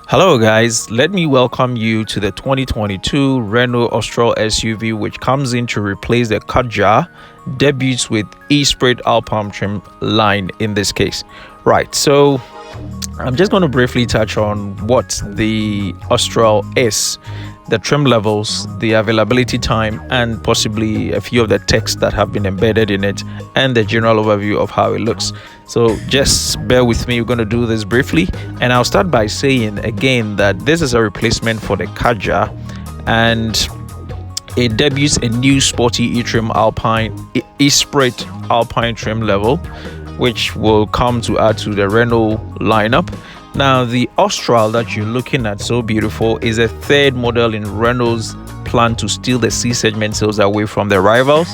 Hello guys, let me welcome you to the 2022 Renault Austral SUV, which comes in to replace the Kadjar, debuts with Esprit Alpine trim line in this case. Right, so I'm just going to briefly touch on what the Austral is, the trim levels, the availability time, and possibly a few of the texts that have been embedded in it, and the general overview of how it looks. So just bear with me, we're going to do this briefly, and I'll start by saying again that this is a replacement for the Kadjar, and it debuts a new sporty e-trim Alpine, Esprit Alpine trim level, which will come to add to the Renault lineup. Now, the Austral that you're looking at, so beautiful, is a third model in Renault's plan to steal the C-segment sales away from their rivals,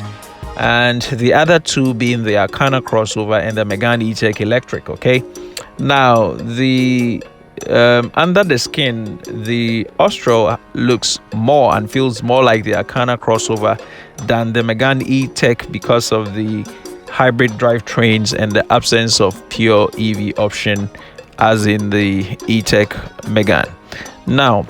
and the other two being the Arkana crossover and the Megane E-Tech electric. Okay, now the under the skin, the Austral looks more and feels more like the Arkana crossover than the Megane E-Tech because of the hybrid drivetrains and the absence of pure EV option as in the E-Tech Megane. Now,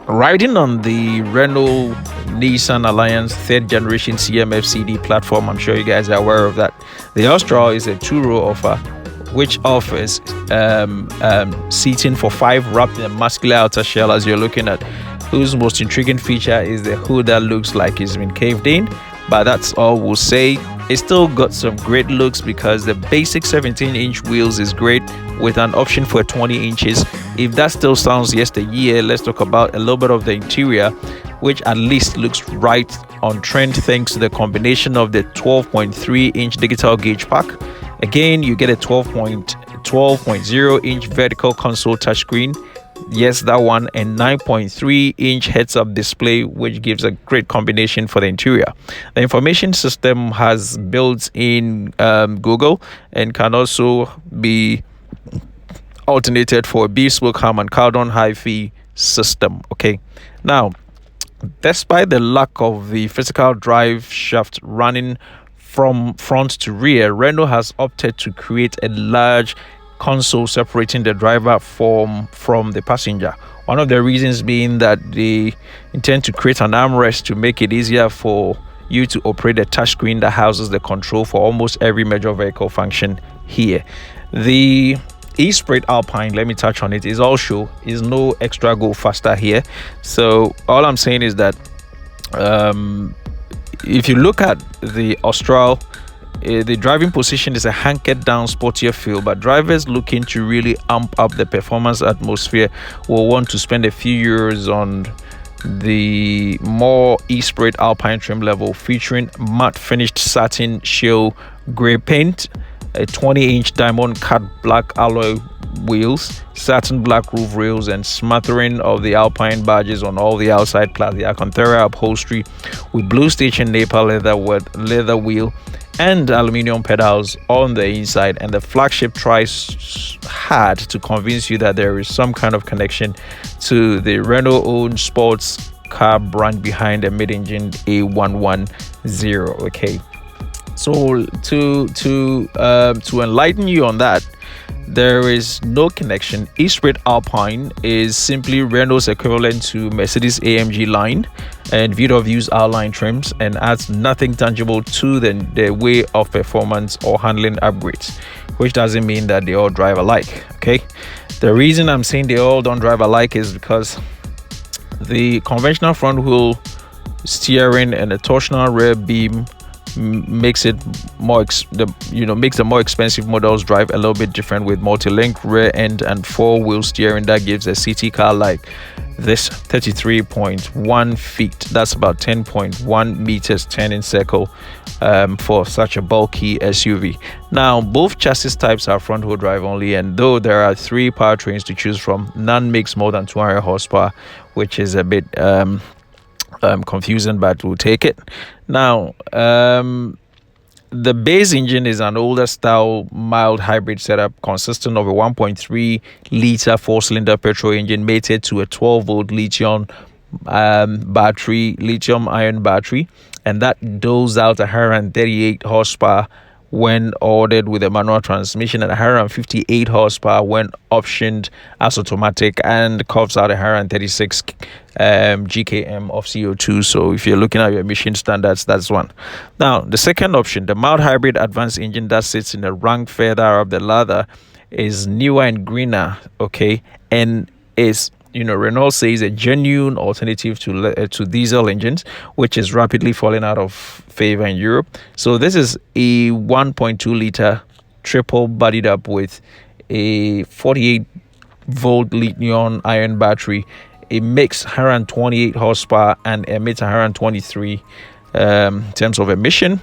riding on the Renault Nissan Alliance third generation CMF-CD platform, I'm sure you guys are aware of that. The Austral is a two-row offer which offers seating for 5 wrapped in a muscular outer shell, as you're looking at, whose most intriguing feature is the hood that looks like it's been caved in, but that's all we'll say. It's still got some great looks because the basic 17-inch wheels is great with an option for 20 inches. If that still sounds yesteryear, let's talk about a little bit of the interior, which at least looks right on trend thanks to the combination of the 12.3-inch digital gauge pack. Again, you get a 12.0-inch vertical console touchscreen. Yes, that one, and 9.3-inch heads-up display, which gives a great combination for the interior. The information system has built-in Google and can also be alternated for a bespoke Harman Kardon hi-fi system. Okay, now, despite the lack of the physical drive shaft running from front to rear, Renault has opted to create a large console separating the driver from the passenger. One of the reasons being that they intend to create an armrest to make it easier for you to operate the touchscreen that houses the control for almost every major vehicle function here. The Esprit Alpine, let me touch on it, is no extra go faster here. So all I'm saying is that if you look at the Austral, the driving position is a hankered down sportier feel, but drivers looking to really amp up the performance atmosphere will want to spend a few years on the more Esprit Alpine trim level, featuring matte finished satin shell grey paint, a 20-inch diamond cut black alloy wheels, satin black roof rails, and smattering of the Alpine badges on all the outside, plus the Alcantara upholstery with blue stitch and Napalm leather wheel and aluminium pedals on the inside. And the flagship tries hard to convince you that there is some kind of connection to the Renault owned sports car brand behind the mid-engine A110. Okay, so to enlighten you on that, there is no connection. Esprit Alpine is simply Renault's equivalent to Mercedes AMG line and VW R-Line trims, and adds nothing tangible to the way of performance or handling upgrades, which doesn't mean that they all drive alike. Okay, the reason I'm saying they all don't drive alike is because the conventional front wheel steering and the torsional rear beam makes it makes the more expensive models drive a little bit different, with multi-link rear end and 4-wheel steering that gives a city car like this 33.1 feet, that's about 10.1 meters turning circle for such a bulky SUV. Now, both chassis types are front wheel drive only, and though there are 3 powertrains to choose from, none makes more than 200 horsepower, which is a bit confusing, but we'll take it. Now, the base engine is an older style mild hybrid setup consisting of a 1.3 liter 4-cylinder petrol engine mated to a 12-volt lithium ion battery, and that doles out 138 horsepower when ordered with a manual transmission and 158 horsepower when optioned as automatic, and coughs out 136 GKM of CO2. So if you're looking at your emission standards, that's one. Now, the second option, the mild hybrid advanced engine that sits in the rank further up the ladder, is newer and greener, okay, and is, Renault says, a genuine alternative to diesel engines, which is rapidly falling out of favor in Europe. So this is a 1.2 liter triple bodied up with a 48 volt lithium ion battery. It makes 128 horsepower and emits 123 in terms of emission.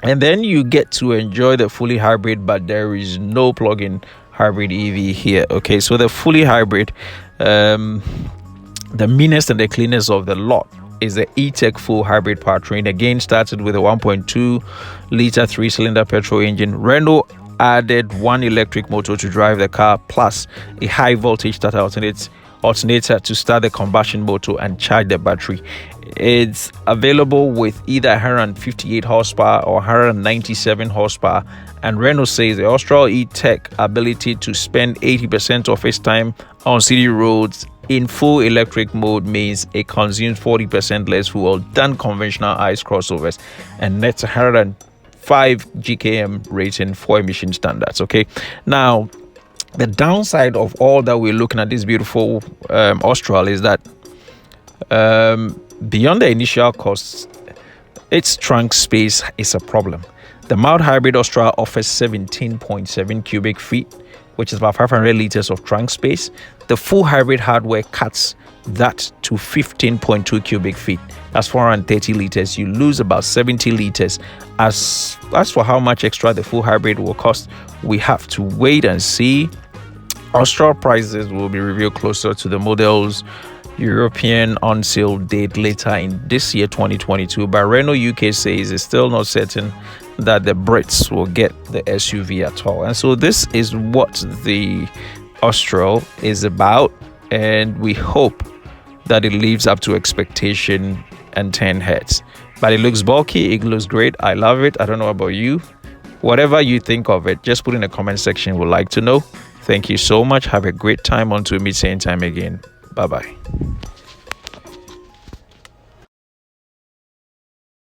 And then you get to enjoy the fully hybrid, but there is no plug-in hybrid EV here. Okay, so the fully hybrid, the meanest and the cleanest of the lot, is the E-Tech full hybrid powertrain. Again, started with a 1.2 liter 3-cylinder petrol engine. Renault added one electric motor to drive the car, plus a high voltage starter alternator to start the combustion motor and charge the battery. It's available with either 158 horsepower or 197 horsepower, and Renault says the Austral E-Tech ability to spend 80% of its time on city roads in full electric mode means it consumes 40% less fuel than conventional ICE crossovers and nets 105 GKM rating for emission standards. Okay, now the downside of all that we're looking at this beautiful Austral is that beyond the initial costs, its trunk space is a problem. The mild hybrid Austral offers 17.7 cubic feet, which is about 500 liters of trunk space. The full hybrid hardware cuts that to 15.2 cubic feet. That's 430 liters. You lose about 70 liters. As for how much extra the full hybrid will cost, we have to wait and see. Austral prices will be revealed closer to the model's European on sale date later in this year, 2022. But Renault UK says it's still not certain that the Brits will get the SUV at all. And so this is what the Austral is about, and we hope that it lives up to expectation and 10 heads. But it looks bulky, it looks great. I love it. I don't know about you. Whatever you think of it, just put in the comment section. We'd like to know. Thank you so much. Have a great time. Until we meet same time again. Bye bye.